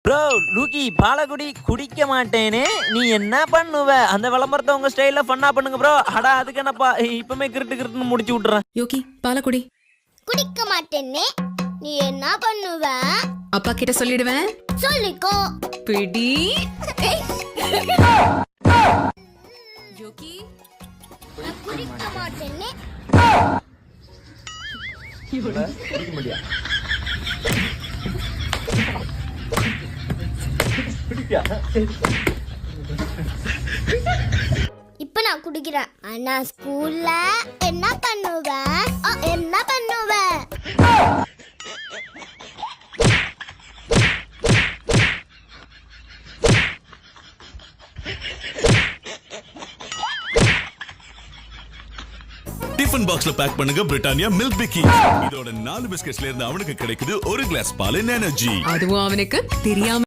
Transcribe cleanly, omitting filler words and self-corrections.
Bro லூக்கி பாலகுடி குடிக்க மாட்டேனே நீ என்ன பண்ணுவ? அந்த விளம்பரத்தை உங்க ஸ்டைல்ல ஃபன்னா பண்ணுங்க ப்ரோ. அடா அதுக்கு என்னப்பா இப்பமே கிருட்டுன்னு முடிச்சு விட்டுறேன். யோகி பாலகுடி குடிக்க மாட்டேனே நீ என்ன பண்ணுவ? அப்பா கிட்ட சொல்லிடுவேன். சொல்லிக்கோ. பிடி. யோகி நான் குடிக்க மாட்டேனே. குடிக்க முடியா? இப்ப நான் குடிக்கிறேன். ஆனா ஸ்கூல்ல என்ன பண்ணுவ? என்ன பண்ணுவ? டிஃபன் பாக்ஸ்ல பேக் பண்ணுங்க பிரிட்டானியா மில்க் பிக்கி. இதோட 4 பிஸ்கட்ஸ்ல இருந்து அவனுக்கு கிடைக்குது ஒரு கிளாஸ் பாலின் எனர்ஜி. அதுவும் அவனுக்கு தெரியாம.